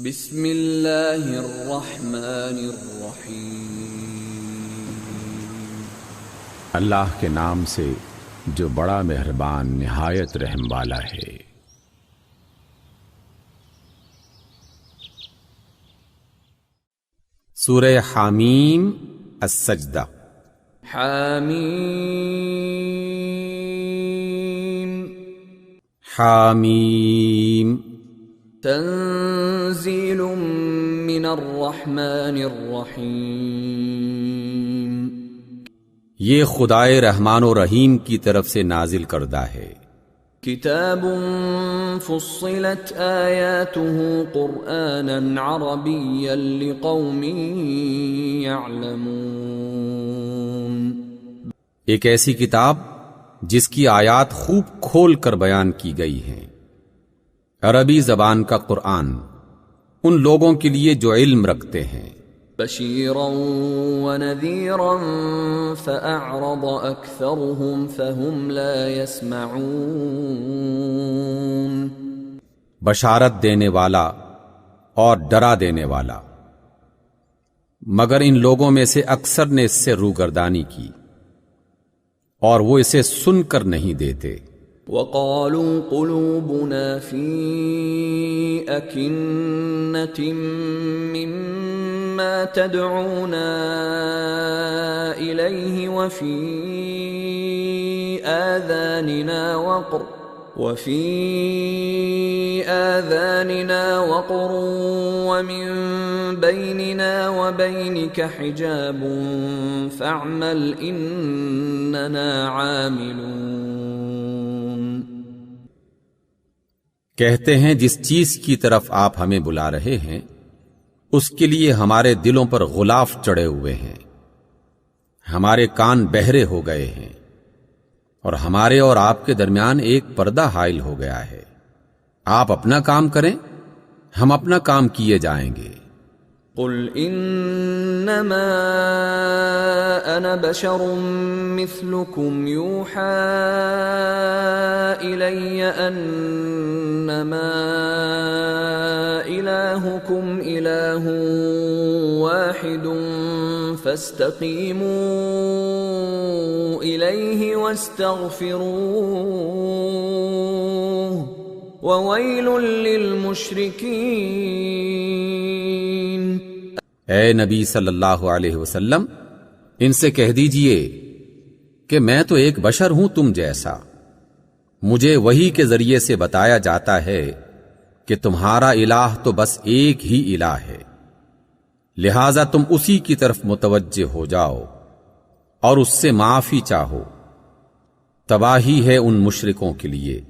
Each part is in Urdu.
بسم اللہ الرحمن الرحیم، اللہ کے نام سے جو بڑا مہربان نہایت رحم والا ہے۔ سورہ حامیم السجدہ۔ حامیم حامیم تنزیل من الرحمن الرحیم، یہ خدائے رحمان و رحیم کی طرف سے نازل کردہ ہے۔ کتاب فصلت آیاته قرآنا عربیا لقوم یعلمون، ایک ایسی کتاب جس کی آیات خوب کھول کر بیان کی گئی ہیں، عربی زبان کا قرآن ان لوگوں کے لیے جو علم رکھتے ہیں۔ بشیرا ونذیرا فأعرض اکثرهم فهم لا يسمعون، بشارت دینے والا اور ڈرا دینے والا، مگر ان لوگوں میں سے اکثر نے اس سے روگردانی کی اور وہ اسے سن کر نہیں دیتے۔ وقالوا قلوبنا في أكنة مما تدعونا إليه وفي آذاننا وقر ومن بيننا وبينك حجاب فاعمل إننا عاملون۔ کہتے ہیں جس چیز کی طرف آپ ہمیں بلا رہے ہیں اس کے لیے ہمارے دلوں پر غلاف چڑھے ہوئے ہیں، ہمارے کان بہرے ہو گئے ہیں، اور ہمارے اور آپ کے درمیان ایک پردہ حائل ہو گیا ہے۔ آپ اپنا کام کریں، ہم اپنا کام کیے جائیں گے۔ قل انما انا بشر مثلكم يوحى الي انما الهكم اله واحد فاستقيموا اليه واستغفروه وويل للمشركين۔ اے نبی صلی اللہ علیہ وسلم، ان سے کہہ دیجئے کہ میں تو ایک بشر ہوں تم جیسا، مجھے وحی کے ذریعے سے بتایا جاتا ہے کہ تمہارا الہ تو بس ایک ہی الہ ہے، لہذا تم اسی کی طرف متوجہ ہو جاؤ اور اس سے معافی چاہو۔ تباہی ہے ان مشرکوں کے لیے۔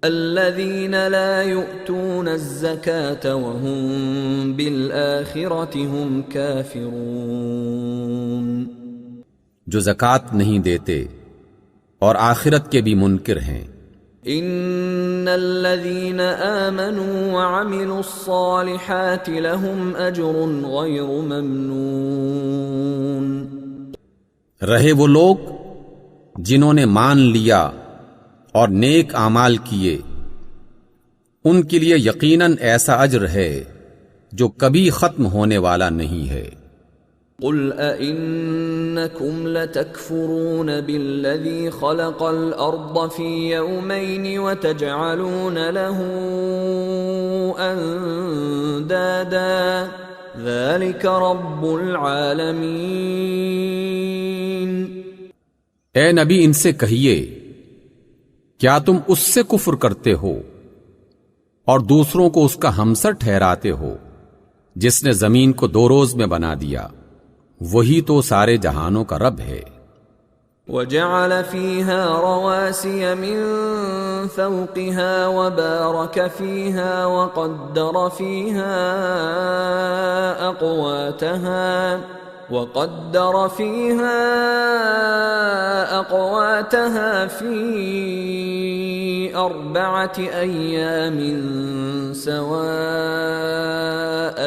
الذين لا يؤتون الزكاة وهم بالآخرة هم كافرون، جو زکوٰۃ نہیں دیتے اور آخرت کے بھی منکر ہیں۔ ان الذين آمنوا وعملوا الصالحات لهم اجر غير ممنون، رہے وہ لوگ جنہوں نے مان لیا اور نیک اعمال کیے، ان کے لیے یقیناً ایسا اجر ہے جو کبھی ختم ہونے والا نہیں ہے۔ قل أئنكم لتكفرون بالذي خلق الأرض في يومين وتجعلون له أندادا ذلك رب العالمين۔ اے نبی، ان سے کہیے کیا تم اس سے کفر کرتے ہو اور دوسروں کو اس کا ہمسر ٹھہراتے ہو جس نے زمین کو 2 روز میں بنا دیا؟ وہی تو سارے جہانوں کا رب ہے۔ وجعل فيها رواسي من فوقها وبارك فيها وقدر فيها أقواتها في 4 أيام سواء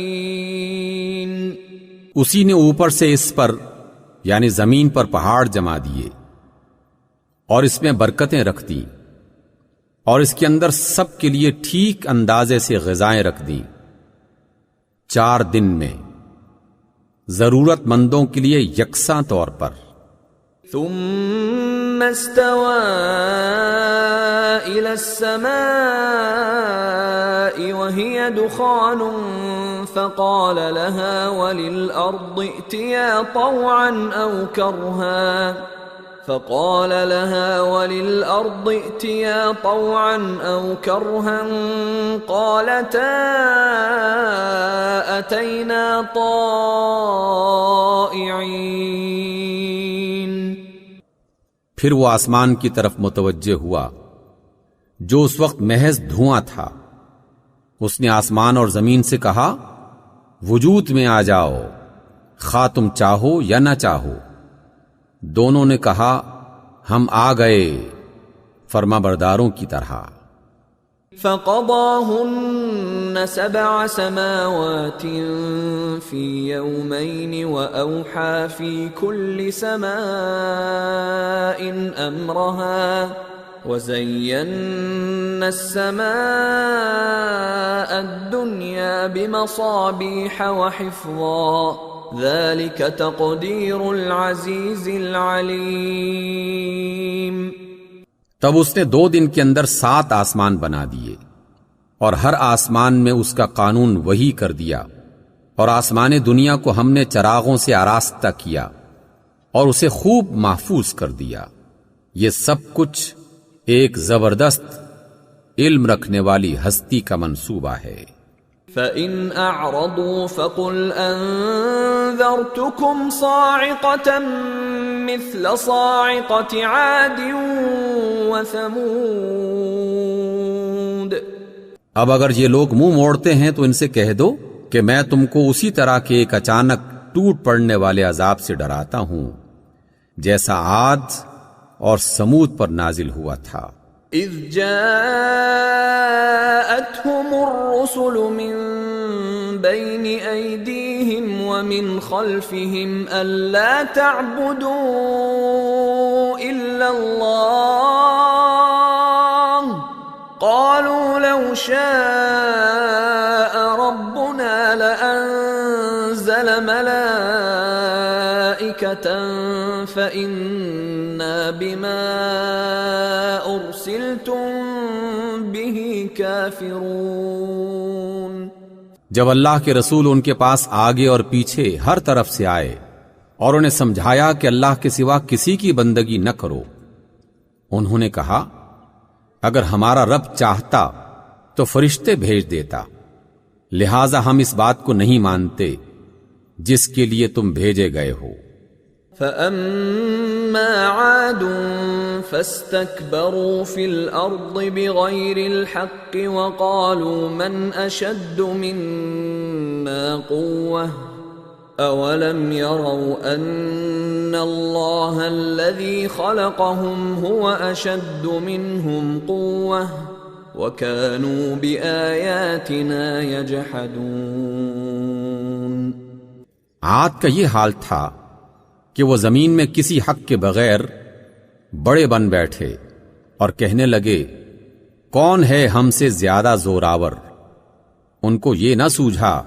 للسائلين، اسی نے اوپر سے اس پر یعنی زمین پر پہاڑ جما دیے اور اس میں برکتیں رکھ دیں اور اس کے اندر سب کے لیے ٹھیک اندازے سے غذائیں رکھ دیں 4 دن میں، ضرورت مندوں کے لیے یکساں طور پر۔ ثم استوى إلى السماء وهي دخان فقال لها وللأرض ائتيا طوعا أو كرها قالتا أتينا طائعين۔ پھر وہ آسمان کی طرف متوجہ ہوا جو اس وقت محض دھواں تھا۔ اس نے آسمان اور زمین سے کہا وجود میں آ جاؤ، خواہ تم چاہو یا نہ چاہو۔ دونوں نے کہا ہم آ گئے، فرما برداروں کی طرح۔ فقضاهن 7 سماوات في يومين وأوحى في كل سماء أمرها وزينا السماء الدنيا بمصابيح وحفظا ذلك تقدير العزيز العليم۔ تب اس نے 2 دن کے اندر 7 آسمان بنا دیے، اور ہر آسمان میں اس کا قانون وہی کر دیا، اور آسمان دنیا کو ہم نے چراغوں سے آراستہ کیا اور اسے خوب محفوظ کر دیا۔ یہ سب کچھ ایک زبردست علم رکھنے والی ہستی کا منصوبہ ہے۔ فَإِنْ أَعْرَضُوا فَقُلْ أَنذَرْتُكُمْ صَاعِقَةً مِثْلَ صَاعِقَةِ عَادٍ وَثَمُودَ۔ اب اگر یہ لوگ منہ موڑتے ہیں تو ان سے کہہ دو کہ میں تم کو اسی طرح کے ایک اچانک ٹوٹ پڑنے والے عذاب سے ڈراتا ہوں جیسا عاد اور سمود پر نازل ہوا تھا۔ اذ جاءتهم الرسل من بين ايديهم ومن خلفهم الا تعبدوا الا الله قالوا لو شاء ربنا لانزل ملائكة فإنا بما أرسلتم به كافرون۔ جب اللہ کے رسول ان کے پاس آگے اور پیچھے ہر طرف سے آئے اور انہیں سمجھایا کہ اللہ کے سوا کسی کی بندگی نہ کرو، انہوں نے کہا اگر ہمارا رب چاہتا تو فرشتے بھیج دیتا، لہذا ہم اس بات کو نہیں مانتے جس کے لیے تم بھیجے گئے ہو۔ فَأَمَّا عَادٌ فَاسْتَكْبَرُوا فِي الْأَرْضِ بِغَيْرِ الْحَقِّ وَقَالُوا مَنْ أَشَدُّ مِنَّا قُوَّةً أَوَلَمْ يَرَوْا أَنَّ اللَّهَ الَّذِي خَلَقَهُمْ هُوَ أَشَدُّ مِنْهُمْ قُوَّةً وَكَانُوا بِآيَاتِنَا يَجْحَدُونَ۔ عاد کا یہ حال تھا کہ وہ زمین میں کسی حق کے بغیر بڑے بن بیٹھے اور کہنے لگے کون ہے ہم سے زیادہ زوراور۔ ان کو یہ نہ سوجھا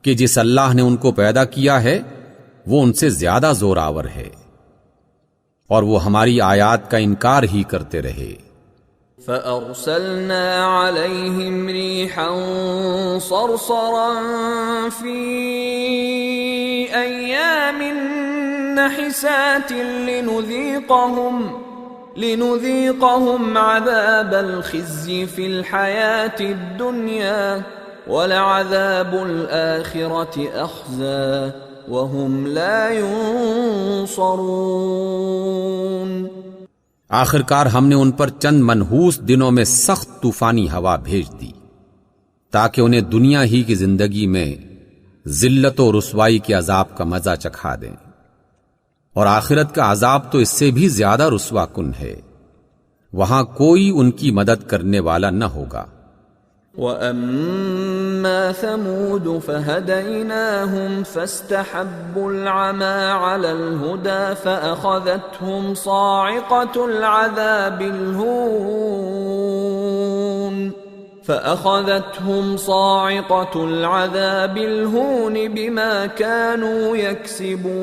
کہ جس اللہ نے ان کو پیدا کیا ہے وہ ان سے زیادہ زوراور ہے، اور وہ ہماری آیات کا انکار ہی کرتے رہے۔ فَأَرْسَلْنَا عَلَيْهِمْ رِيحًا صَرْصَرًا فِي أَيَّامٍ نَحِسَاتٍ لِنُذِيقَهُمْ عَذَابَ الْخِزْيِ فِي الْحَيَاةِ الدُّنْيَا وَلَعَذَابُ الْآخِرَةِ أَخْزَى وَهُمْ لَا يُنصَرُونَ۔ آخر کار ہم نے ان پر چند منحوس دنوں میں سخت طوفانی ہوا بھیج دی تاکہ انہیں دنیا ہی کی زندگی میں ذلت و رسوائی کے عذاب کا مزہ چکھا دیں، اور آخرت کا عذاب تو اس سے بھی زیادہ رسوا کن ہے، وہاں کوئی ان کی مدد کرنے والا نہ ہوگا۔ وَأَمَّا ثَمُودُ فَهَدَيْنَاهُمْ فَاسْتَحَبُّوا الْعَمَى عَلَى الْهُدَى فَأَخَذَتْهُمْ صَاعِقَةُ الْعَذَابِ الْهُونِ فأخذتهم صاعقة العذاب الهون بما كانوا يكسبون.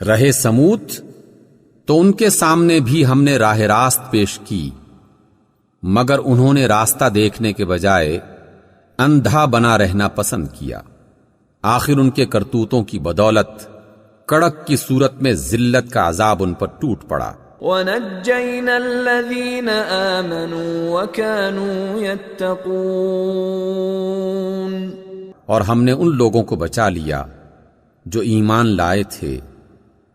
رہے سمود تو ان کے سامنے بھی ہم نے راہ راست پیش کی، مگر انہوں نے راستہ دیکھنے کے بجائے اندھا بنا رہنا پسند کیا. آخر ان کے کرتوتوں کی بدولت کڑک کی صورت میں ذلت کا عذاب ان پر ٹوٹ پڑا. وَنَجَّيْنَا الَّذِينَ آمَنُوا وَكَانُوا يَتَّقُونَ. اور ہم نے ان لوگوں کو بچا لیا جو ایمان لائے تھے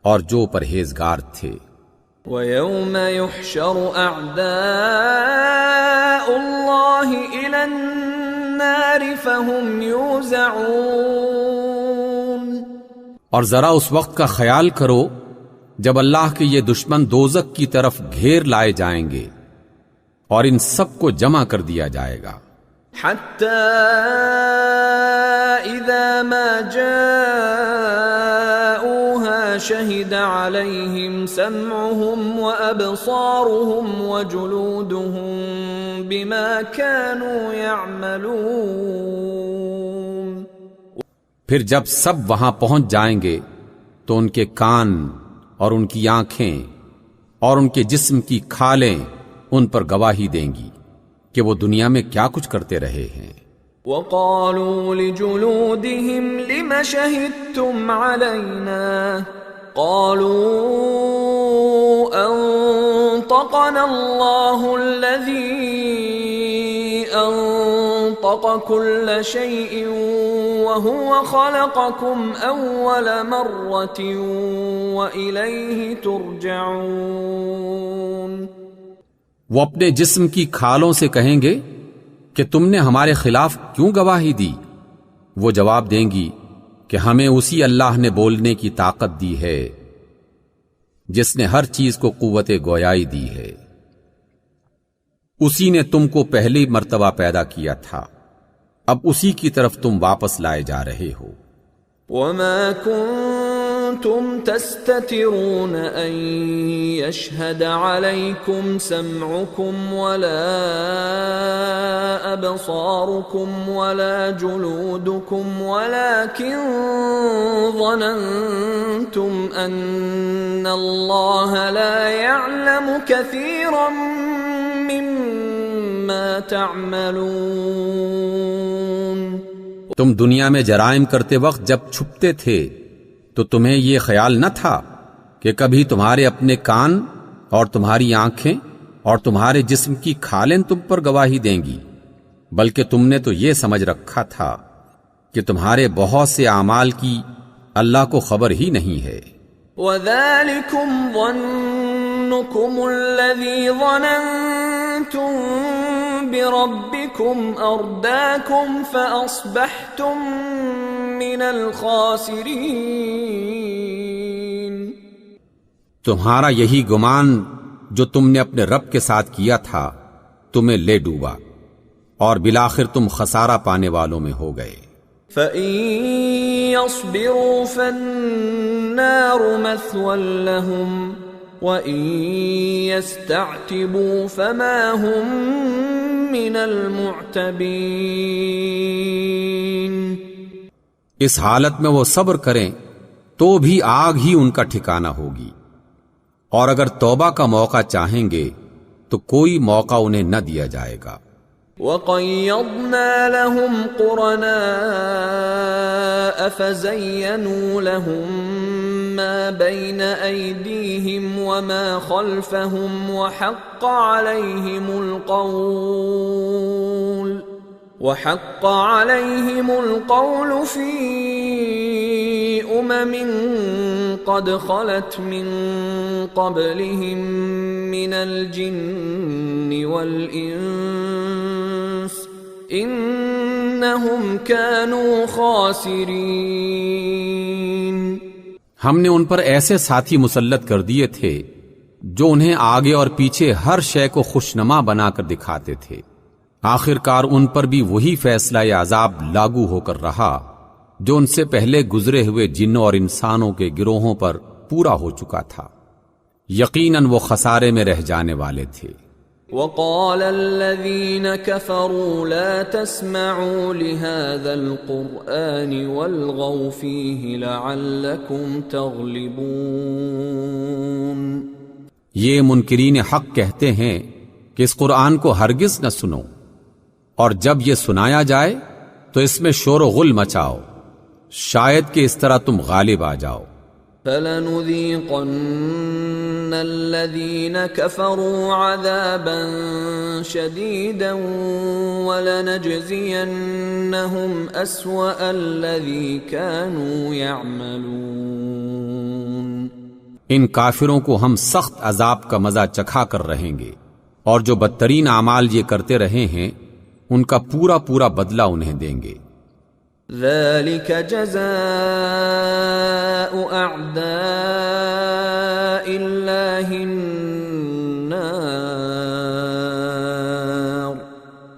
اور جو پرہیزگار تھے. وَيَوْمَ يُحْشَرُ أَعْدَاءُ اللَّهِ إِلَى النَّارِ فَهُمْ يُوزَعُونَ. اور ذرا اس وقت کا خیال کرو جب اللہ کے یہ دشمن دوزخ کی طرف گھیر لائے جائیں گے اور ان سب کو جمع کر دیا جائے گا. حَتَّى إِذَا مَا جَاءُوهَا شَهِدَ عَلَيْهِمْ سَمْعُهُمْ وَأَبْصَارُهُمْ وَجُلُودُهُمْ بِمَا كَانُوا يَعْمَلُونَ. پھر جب سب وہاں پہنچ جائیں گے تو ان کے کان اور ان کی آنکھیں اور ان کے جسم کی کھالیں ان پر گواہی دیں گی کہ وہ دنیا میں کیا کچھ کرتے رہے ہیں. وَقَالُوا لِجُلُودِهِمْ لِمَ شَهِدتُّمْ عَلَيْنَا قَالُوا أَنطَقَنَا اللَّهُ الَّذِي أَنطَقَ كُلَّ شَيْءٍ وَهُوَ خَلَقَكُمْ أَوَّلَ مَرَّةٍ وَإِلَيْهِ تُرْجَعُونَ. وہ اپنے جسم کی کھالوں سے کہیں گے کہ تم نے ہمارے خلاف کیوں گواہی دی؟ وہ جواب دیں گی کہ ہمیں اسی اللہ نے بولنے کی طاقت دی ہے جس نے ہر چیز کو قوت گویائی دی ہے. اسی نے تم کو پہلی مرتبہ پیدا کیا تھا، اب اسی کی طرف تم واپس لائے جا رہے ہو. وَمَا كُنتُمْ تَسْتَتِرُونَ أَن يَشْهَدَ عَلَيْكُمْ سَمْعُكُمْ وَلَا أَبْصَارُكُمْ وَلَا جُلُودُكُمْ وَلَكِنْ ظَنَنْتُمْ أَنَّ اللَّهَ لَا يَعْلَمُ كَثِيرًا مِّمَّا تَعْمَلُونَ. تم دنیا میں جرائم کرتے وقت جب چھپتے تھے تو تمہیں یہ خیال نہ تھا کہ کبھی تمہارے اپنے کان اور تمہاری آنکھیں اور تمہارے جسم کی کھالیں تم پر گواہی دیں گی، بلکہ تم نے تو یہ سمجھ رکھا تھا کہ تمہارے بہت سے اعمال کی اللہ کو خبر ہی نہیں ہے. وَذَلِكُمْ ظَنُّكُمُ الَّذِي ظَنَنْتُمْ بِرَبِّكُمْ أَرْدَاكُمْ فَأَصْبَحْتُمْ مِنَ الْخَاسِرِينَ. تمہارا یہی گمان جو تم نے اپنے رب کے ساتھ کیا تھا تمہیں لے ڈوبا اور بالآخر تم خسارہ پانے والوں میں ہو گئے. فَإِن يَصْبِرُوا فَالنَّارُ مَثْوًى لَهُمْ وَإِن يَسْتَعْتِبُوا فَمَا هُمْ مِنَ الْمُعْتَبِينَ. اس حالت میں وہ صبر کریں تو بھی آگ ہی ان کا ٹھکانہ ہوگی، اور اگر توبہ کا موقع چاہیں گے تو کوئی موقع انہیں نہ دیا جائے گا. وَقَيَّضْنَا لَهُمْ قُرَنَاءَ فَزَيَّنُوا لَهُم مَّا بَيْنَ أَيْدِيهِمْ وَمَا خَلْفَهُمْ وَحَقَّ عَلَيْهِمُ الْقَوْلُ فِي أُمَمٍ قَدْ خَلَتْ مِن قَبْلِهِم مِّنَ الْجِنِّ وَالْإِنسِ إِنَّهُمْ كَانُوا خَاسِرِينَ. ہم نے ان پر ایسے ساتھی مسلط کر دیے تھے جو انہیں آگے اور پیچھے ہر شے کو خوشنما بنا کر دکھاتے تھے. آخر کار ان پر بھی وہی فیصلہ یا عذاب لاگو ہو کر رہا جو ان سے پہلے گزرے ہوئے جنوں اور انسانوں کے گروہوں پر پورا ہو چکا تھا. یقیناً وہ خسارے میں رہ جانے والے تھے. وقال الذين كفروا لا تسمعوا لهذا القرآن والغوا فيه لعلكم تغلبون. یہ منکرین حق کہتے ہیں کہ اس قرآن کو ہرگز نہ سنو، اور جب یہ سنایا جائے تو اس میں شور و غل مچاؤ، شاید کہ اس طرح تم غالب آ جاؤ. فَلَنُذِيقَنَّ الَّذِينَ كَفَرُوا عَذَابًا شَدِيدًا وَلَنَجْزِيَنَّهُمْ أَسْوَأَ الَّذِي كَانُوا يَعْمَلُونَ. ان کافروں کو ہم سخت عذاب کا مزہ چکھا کر رہیں گے، اور جو بدترین اعمال یہ کرتے رہے ہیں ان کا پورا پورا بدلہ انہیں دیں گے. ذَلِكَ جَزَاءُ أَعْدَاءِ اللَّهِ النَّارُ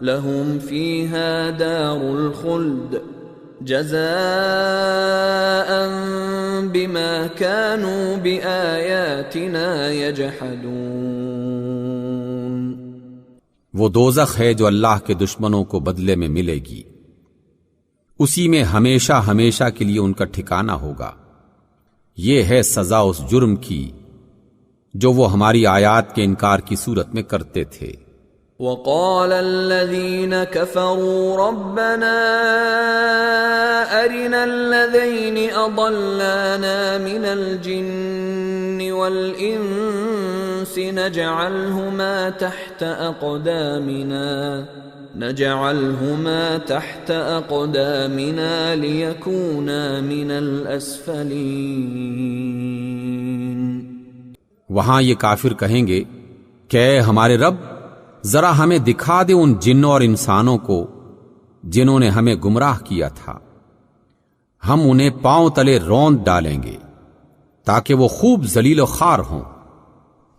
لَهُمْ فِيهَا دَارُ الْخُلْدِ جَزَاءً بِمَا كَانُوا بِآيَاتِنَا يَجْحَدُونَ. وہ دوزخ ہے جو اللہ کے دشمنوں کو بدلے میں ملے گی، اسی میں ہمیشہ ہمیشہ کے لیے ان کا ٹھکانہ ہوگا. یہ ہے سزا اس جرم کی جو وہ ہماری آیات کے انکار کی صورت میں کرتے تھے. وقال الذين كفروا ربنا أرنا الذين أضلانا من الجن والإنس نجعلهما تحت أقدامنا ليكونا من الأسفلين. وہاں یہ کافر کہیں گے کہ اے ہمارے رب، ذرا ہمیں دکھا دے ان جنوں اور انسانوں کو جنہوں نے ہمیں گمراہ کیا تھا، ہم انہیں پاؤں تلے روند ڈالیں گے تاکہ وہ خوب ذلیل و خوار ہوں.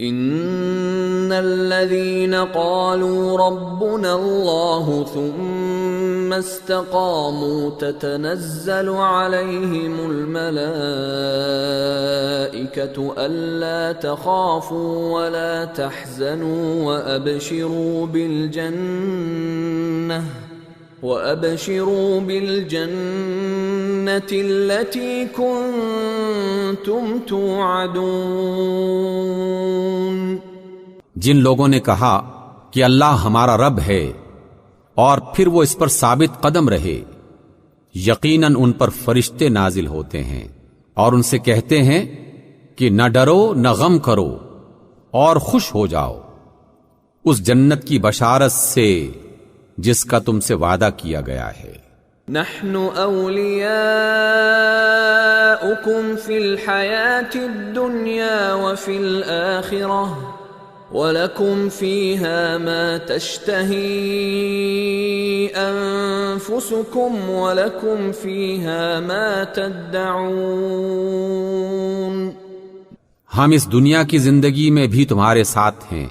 ان الذين قالوا ربنا الله ثم استقاموا تتنزل عليهم الملائكة ألا تخافوا ولا تحزنوا وأبشروا بالجنة التي كنتم توعدون. جن لوگوں نے کہا کہ اللہ ہمارا رب ہے اور پھر وہ اس پر ثابت قدم رہے، یقیناً ان پر فرشتے نازل ہوتے ہیں اور ان سے کہتے ہیں کہ نہ ڈرو نہ غم کرو اور خوش ہو جاؤ اس جنت کی بشارت سے جس کا تم سے وعدہ کیا گیا ہے. نحن اولیاؤکم فی الحیاة الدنیا وفی الآخرہ وَلَكُمْ فِيهَا مَا تَشْتَهِي أَنفُسُكُمْ وَلَكُمْ فِيهَا مَا تَدَّعُونَ. ہم اس دنیا کی زندگی میں بھی تمہارے ساتھ ہیں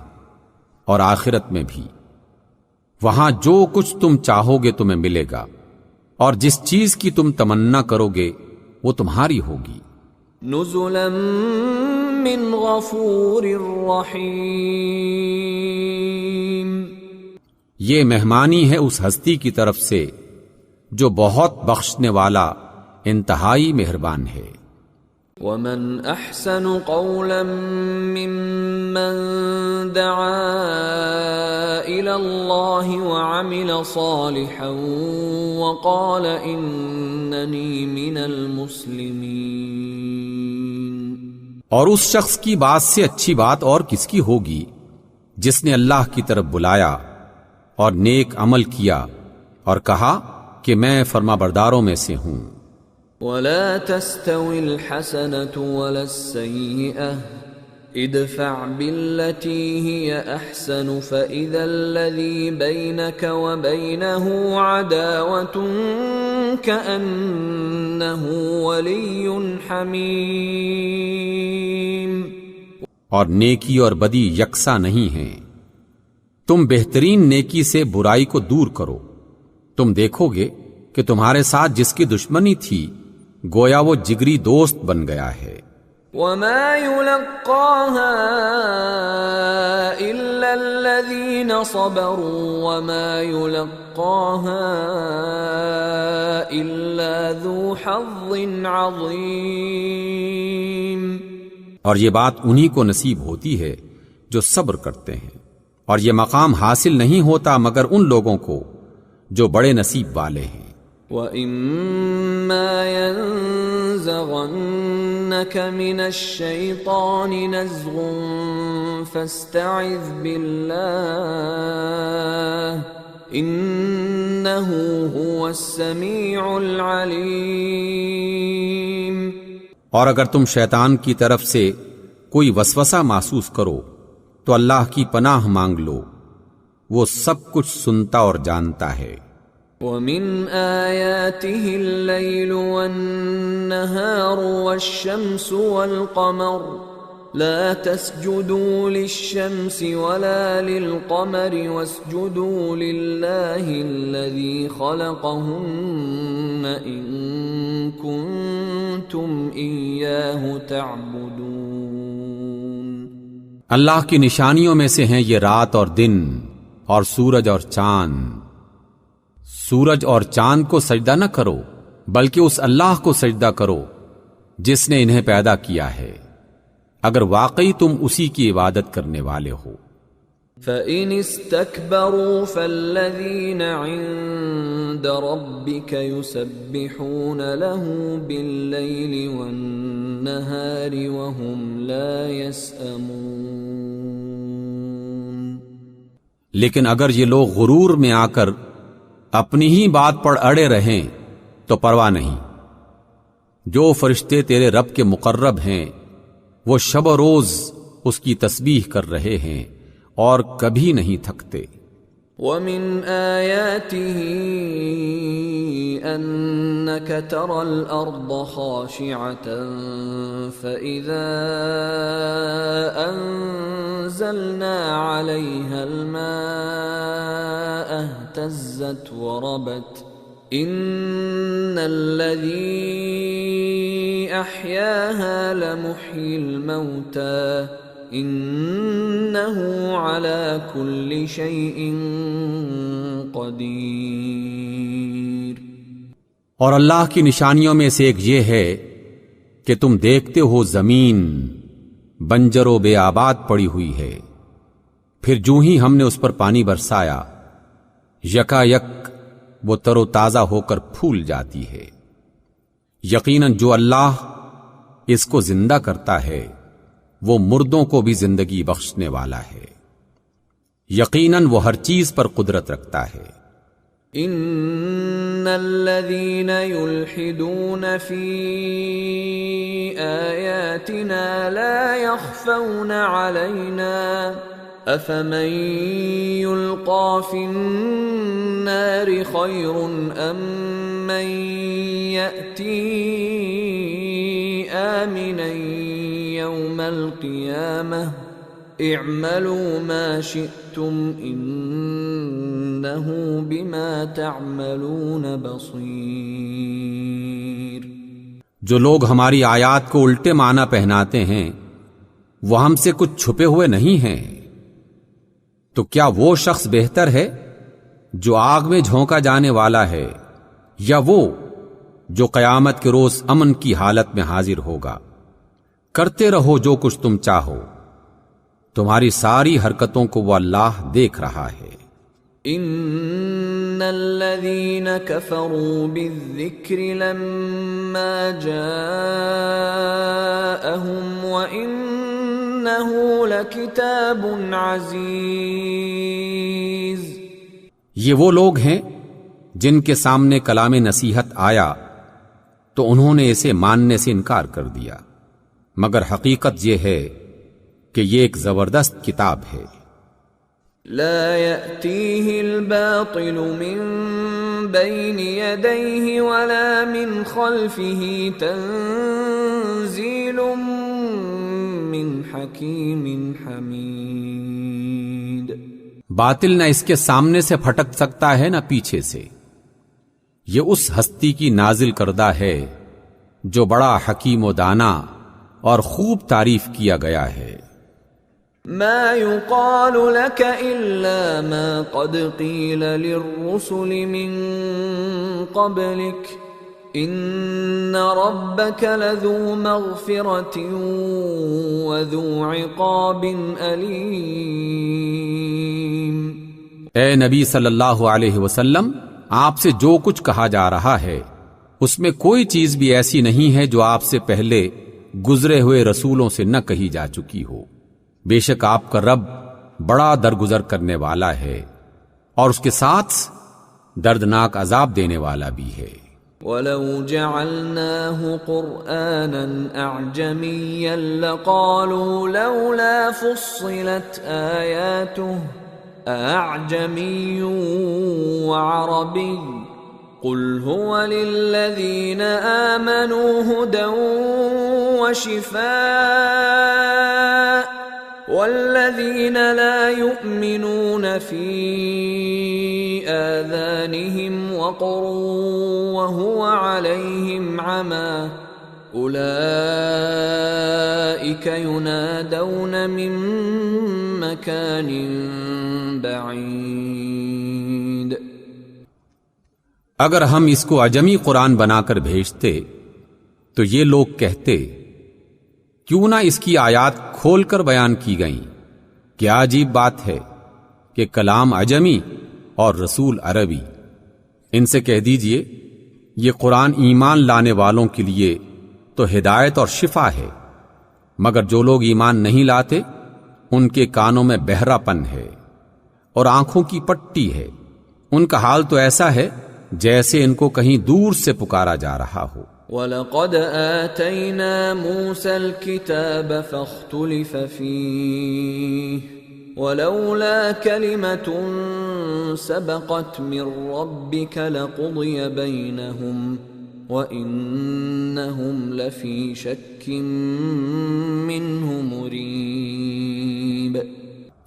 اور آخرت میں بھی. وہاں جو کچھ تم چاہو گے تمہیں ملے گا، اور جس چیز کی تم تمنا کرو گے وہ تمہاری ہوگی. نزلا من غفور رحیم. یہ مہمانی ہے اس ہستی کی طرف سے جو بہت بخشنے والا انتہائی مہربان ہے. ومن احسن قولا ممن دعا الى اللہ وعمل صالحا وقال اننی من المسلمین. اور اس شخص کی بات سے اچھی بات اور کس کی ہوگی جس نے اللہ کی طرف بلایا اور نیک عمل کیا اور کہا کہ میں فرمانبرداروں میں سے ہوں. ولا تستوي الحسنة ولا السيئة ادفع بالتي هي أحسن فإذا الذي بينك وبينه عداوة كأنه ولي حميم. اور نیکی اور بدی یکساں نہیں ہیں. تم بہترین نیکی سے برائی کو دور کرو. تم دیکھو گے کہ تمہارے ساتھ جس کی دشمنی تھی گویا وہ جگری دوست بن گیا ہے. وما يلقاها إلا الذين صبروا وما يلقاها إلا ذو حظ عظيم. اور یہ بات انہی کو نصیب ہوتی ہے جو صبر کرتے ہیں، اور یہ مقام حاصل نہیں ہوتا مگر ان لوگوں کو جو بڑے نصیب والے ہیں. وَإِمَّا يَنزَغَنَّكَ مِنَ الشَّيْطَانِ نَزْغٌ فَاسْتَعِذْ بِاللَّهِ إِنَّهُ هُوَ السَّمِيعُ الْعَلِيمُ. اور اگر تم شیطان کی طرف سے کوئی وسوسہ محسوس کرو تو اللہ کی پناہ مانگ لو، وہ سب کچھ سنتا اور جانتا ہے. وَمِنْ آيَاتِهِ اللَّيْلُ وَالنَّهَارُ وَالشَّمْسُ وَالْقَمَرُ لَا تَسْجُدُوا لِلشَّمْسِ وَلَا لِلْقَمَرِ وَاسْجُدُوا لِلَّهِ الَّذِي خَلَقَهُنَّ إِن كُنتُمْ إِيَّاهُ تَعْبُدُونَ. اللہ کی نشانیوں میں سے ہیں یہ رات اور دن اور سورج اور چاند. سورج اور چاند کو سجدہ نہ کرو بلکہ اس اللہ کو سجدہ کرو جس نے انہیں پیدا کیا ہے، اگر واقعی تم اسی کی عبادت کرنے والے ہو. فَإِنِ اسْتَكْبَرُوا فَالَّذِينَ عِندَ رَبِّكَ يُسَبِّحُونَ لَهُ بِاللَّيْلِ وَالنَّهَارِ وَهُمْ لَا يَسْأَمُونَ. لیکن اگر یہ لوگ غرور میں آ کر اپنی ہی بات پر اڑے رہیں تو پرواہ نہیں. جو فرشتے تیرے رب کے مقرب ہیں وہ شب و روز اس کی تسبیح کر رہے ہیں اور کبھی نہیں تھکتے. وَمِنْ آيَاتِهِ أَنَّكَ تَرَى الْأَرْضَ خَاشِعَةً فَإِذَا أَنزَلْنَا عَلَيْهَا الْمَاءَ اهْتَزَّتْ وَرَبَتْ إِنَّ الَّذِي أَحْيَاهَا لَمُحْيِي الْمَوْتَى انہو علی کل شیء قدیر. اور اللہ کی نشانیوں میں سے ایک یہ ہے کہ تم دیکھتے ہو زمین بنجر و بے آباد پڑی ہوئی ہے، پھر جو ہی ہم نے اس پر پانی برسایا یکا یک وہ تر و تازہ ہو کر پھول جاتی ہے. یقیناً جو اللہ اس کو زندہ کرتا ہے وہ مردوں کو بھی زندگی بخشنے والا ہے. یقیناً وہ ہر چیز پر قدرت رکھتا ہے. ان الذين يلحدون في آياتنا لا يخفون علينا افمن يلقى في النار خير ام من يأتي آمنا يوم القيامة اعملوا ما شئتم انه بما تعملون بصير. جو لوگ ہماری آیات کو الٹے معنی پہناتے ہیں وہ ہم سے کچھ چھپے ہوئے نہیں ہیں. تو کیا وہ شخص بہتر ہے جو آگ میں جھونکا جانے والا ہے یا وہ جو قیامت کے روز امن کی حالت میں حاضر ہوگا؟ کرتے رہو جو کچھ تم چاہو، تمہاری ساری حرکتوں کو وہ اللہ دیکھ رہا ہے. ان الذين كفروا بالذكر لما جاءهم وانه لكتاب عزيز. یہ وہ لوگ ہیں جن کے سامنے کلام نصیحت آیا تو انہوں نے اسے ماننے سے انکار کر دیا، مگر حقیقت یہ ہے کہ یہ ایک زبردست کتاب ہے. لا يأتيه الباطل من بين يديه ولا من خلفه تنزيل من حكيم حميد. باطل نہ اس کے سامنے سے پھٹک سکتا ہے نہ پیچھے سے. یہ اس ہستی کی نازل کردہ ہے جو بڑا حکیم و دانا اور خوب تعریف کیا گیا ہے۔ ما يقال لك إلا ما قد قيل للرسل من قبلك إن ربك لذو مغفرة وذو عقاب أليم۔ اے نبی صلی اللہ علیہ وسلم، آپ سے جو کچھ کہا جا رہا ہے اس میں کوئی چیز بھی ایسی نہیں ہے جو آپ سے پہلے گزرے ہوئے رسولوں سے نہ کہی جا چکی ہو۔ بے شک آپ کا رب بڑا درگزر کرنے والا ہے اور اس کے ساتھ دردناک عذاب دینے والا بھی ہے۔ وَلَوْ جَعَلْنَاهُ قُرْآنًا أَعْجَمِيًّا لَقَالُوا لَوْلَا فُصِّلَتْ آيَاتُهُ أَأَعْجَمِيٌّ وَعَرَبِيٌّ قُلْ هُوَ لِلَّذِينَ آمَنُوا هُدًى وَشِفَاءٌ وَالَّذِينَ لَا يُؤْمِنُونَ فِي آذَانِهِمْ وَقْرٌ وَهُوَ عَلَيْهِمْ عَمًى أُولَئِكَ يُنَادَوْنَ مِن مَّكَانٍ بَعِيدٍ۔ اگر ہم اس کو عجمی قرآن بنا کر بھیجتے تو یہ لوگ کہتے کیوں نہ اس کی آیات کھول کر بیان کی گئیں۔ کیا عجیب بات ہے کہ کلام عجمی اور رسول عربی۔ ان سے کہہ دیجئے یہ قرآن ایمان لانے والوں کے لیے تو ہدایت اور شفا ہے، مگر جو لوگ ایمان نہیں لاتے ان کے کانوں میں بہرا پن ہے اور آنکھوں کی پٹی ہے۔ ان کا حال تو ایسا ہے جیسے ان کو کہیں دور سے پکارا جا رہا ہو۔ وَلَقَدْ آتَيْنَا مُوسَى الْكِتَابَ فَاخْتُلِفَ فِيهِ وَلَوْلَا كَلِمَةٌ سَبَقَتْ مِنْ رَبِّكَ لَقُضِيَ بَيْنَهُمْ وَإِنَّهُمْ لَفِي شَكٍّ مِّنْهُ مُرِيبٍ۔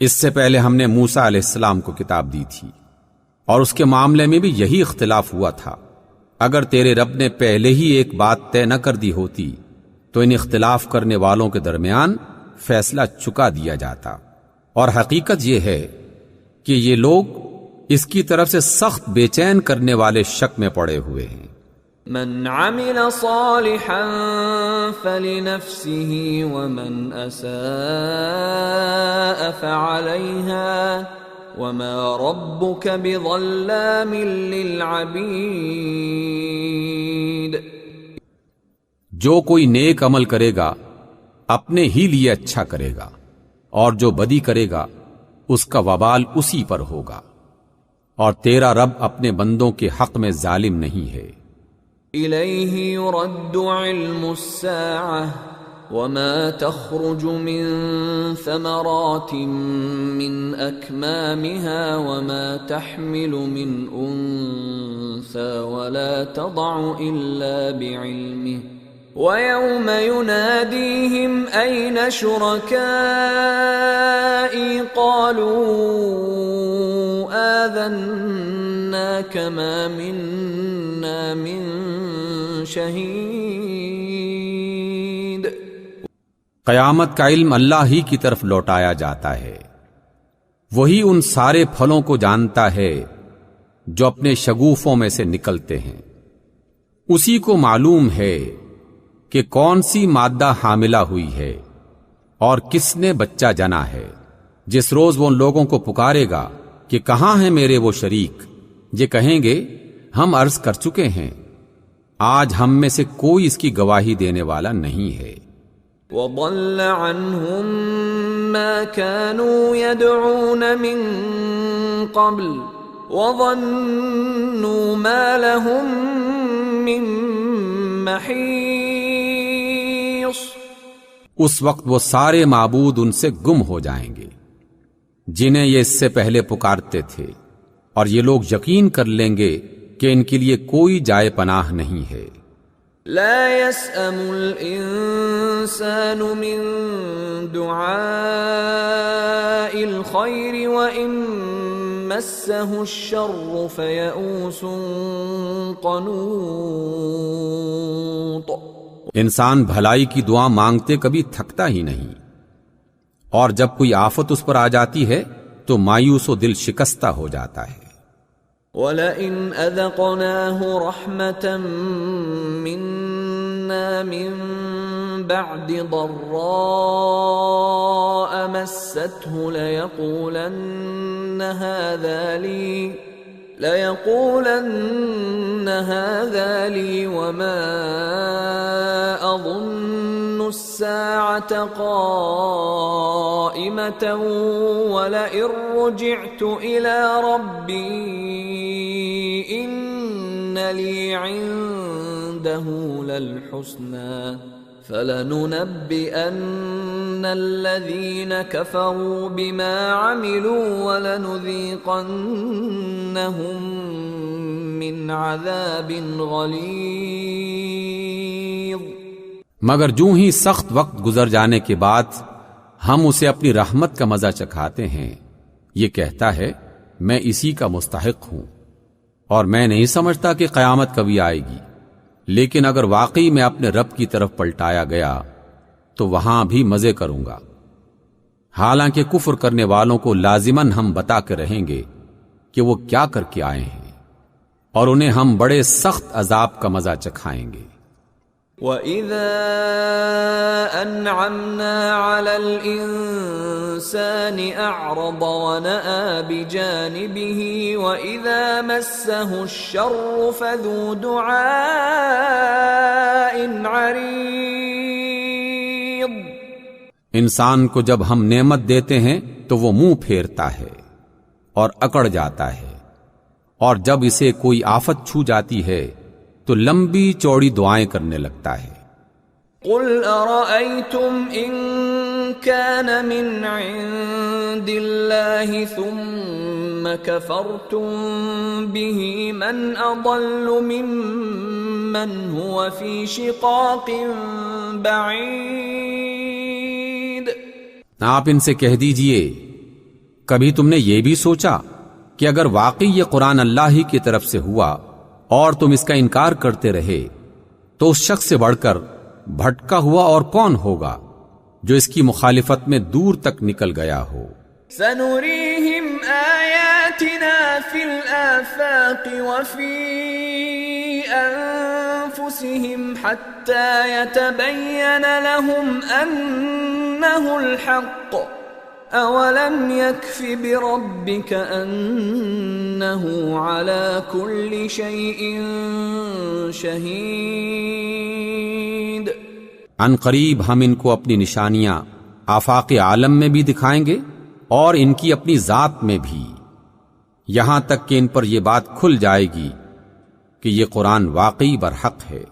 اس سے پہلے ہم نے موسیٰ علیہ السلام کو کتاب دی تھی اور اس کے معاملے میں بھی یہی اختلاف ہوا تھا۔ اگر تیرے رب نے پہلے ہی ایک بات طے نہ کر دی ہوتی تو ان اختلاف کرنے والوں کے درمیان فیصلہ چکا دیا جاتا، اور حقیقت یہ ہے کہ یہ لوگ اس کی طرف سے سخت بے چین کرنے والے شک میں پڑے ہوئے ہیں۔ من عمل صالحا فلنفسه ومن اساء فعليها وما ربك بظلام للعبید۔ جو کوئی نیک عمل کرے گا اپنے ہی لیے اچھا کرے گا، اور جو بدی کرے گا اس کا وبال اسی پر ہوگا، اور تیرا رب اپنے بندوں کے حق میں ظالم نہیں ہے۔ الیہ یرد علم الساعة وما تخرج من ثمرات من اکمامها وما تحمل من انثى ولا تضع الا بعلمه وَيَوْمَ يُنَادِيهِمْ أَيْنَ شُرَكَائِي قَالُوا آذَنَّاكَ مَا مِنَّا مِن شَهِيدٍ۔ قیامت کا علم اللہ ہی کی طرف لوٹایا جاتا ہے، وہی ان سارے پھلوں کو جانتا ہے جو اپنے شگوفوں میں سے نکلتے ہیں، اسی کو معلوم ہے کہ کون سی مادہ حاملہ ہوئی ہے اور کس نے بچہ جنا ہے۔ جس روز وہ ان لوگوں کو پکارے گا کہ کہاں ہیں میرے وہ شریک، یہ کہیں گے ہم عرض کر چکے ہیں، آج ہم میں سے کوئی اس کی گواہی دینے والا نہیں ہے۔ وَضَلَّ عَنْهُمْ مَا كَانُوا يَدْعُونَ مِن قَبْلُ وَظَنُّوا مَا لَهُم مِّن مَّحِيصٍ۔ اس وقت وہ سارے معبود ان سے گم ہو جائیں گے جنہیں یہ اس سے پہلے پکارتے تھے، اور یہ لوگ یقین کر لیں گے کہ ان کے لیے کوئی جائے پناہ نہیں ہے۔ لا يسأم الإنسان من دعاء الخير وإن مسه الشر فيئوس قنوط انسان بھلائی کی دعا مانگتے کبھی تھکتا ہی نہیں، اور جب کوئی آفت اس پر آ جاتی ہے تو مایوس و دل شکستہ ہو جاتا ہے۔ وَلَئِنْ أَذَقْنَاهُ رَحْمَةً مِنَّا مِن بَعْدِ ضَرَّاءَ مَسَّتْهُ لَيَقُولَنَّ هَذَا لِي وَمَا أَظُنُّ السَّاعَةَ قَائِمَةً وَلَئِن رُّجِعْتُ إِلَى رَبِّي إِنَّ لِي عِندَهُ لَلْحُسْنَى فَلَنُنَبِّئَنَّ الَّذِينَ كَفَرُوا بِمَا عَمِلُوا وَلَنُذِيقَنَّهُم مِّنْ عَذَابٍ غَلِيظٍ۔ مگر جوں ہی سخت وقت گزر جانے کے بعد ہم اسے اپنی رحمت کا مزہ چکھاتے ہیں، یہ کہتا ہے میں اسی کا مستحق ہوں، اور میں نہیں سمجھتا کہ قیامت کبھی آئے گی۔ لیکن اگر واقعی میں اپنے رب کی طرف پلٹایا گیا تو وہاں بھی مزے کروں گا، حالانکہ کفر کرنے والوں کو لازماً ہم بتا کے رہیں گے کہ وہ کیا کر کے آئے ہیں، اور انہیں ہم بڑے سخت عذاب کا مزہ چکھائیں گے۔ وَإِذَا أَنْعَمْنَا عَلَى الْإِنسَانِ أَعْرَضَ وَنَأَى بِجَانِبِهِ وَإِذَا مَسَّهُ الشَّرُّ فَذُو دُعَاءٍ عَرِيضٍ۔ انسان کو جب ہم نعمت دیتے ہیں تو وہ منہ پھیرتا ہے اور اکڑ جاتا ہے، اور جب اسے کوئی آفت چھو جاتی ہے تو لمبی چوڑی دعائیں کرنے لگتا ہے۔ قُلْ أَرَأَيْتُمْ إِن كَانَ مِنْ عِندِ اللَّهِ ثُمَّ كَفَرْتُمْ بِهِ مَنْ أَضَلُّ مِمَّنْ هُوَ فِي شِقَاقٍ بَعِيدٍ۔ آپ ان سے کہہ دیجئے، کبھی تم نے یہ بھی سوچا کہ اگر واقعی یہ قرآن اللہ ہی کی طرف سے ہوا اور تم اس کا انکار کرتے رہے تو اس شخص سے بڑھ کر بھٹکا ہوا اور کون ہوگا جو اس کی مخالفت میں دور تک نکل گیا ہو۔ سَنُرِيهِمْ آيَاتِنَا فِي الْآفَاقِ وَفِي أَنفُسِهِمْ حَتَّى يَتَبَيَّنَ لَهُمْ أَنَّهُ الْحَقُّ أَوَلَمْ يَكْفِ بِرَبِّكَ أَنَّهُ عَلَى كُلِّ شَيْءٍ شَهِيدٌ۔ ان قریب ہم ان کو اپنی نشانیاں آفاق عالم میں بھی دکھائیں گے اور ان کی اپنی ذات میں بھی، یہاں تک کہ ان پر یہ بات کھل جائے گی کہ یہ قرآن واقعی برحق ہے۔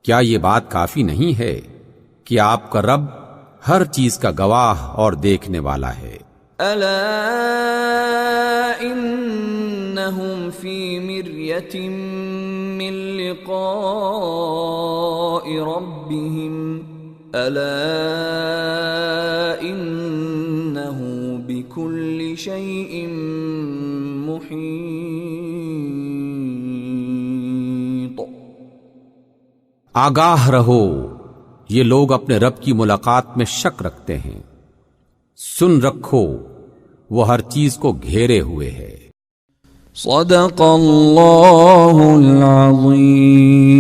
کیا یہ بات کافی نہیں ہے کہ آپ کا رب ہر چیز کا گواہ اور دیکھنے والا ہے؟ الا انہم فی مریۃ من لقاء ربہم الا انہ بکل شیء محیط۔ آگاہ رہو، یہ لوگ اپنے رب کی ملاقات میں شک رکھتے ہیں۔ سن رکھو، وہ ہر چیز کو گھیرے ہوئے ہے۔ صدق اللہ العظیم۔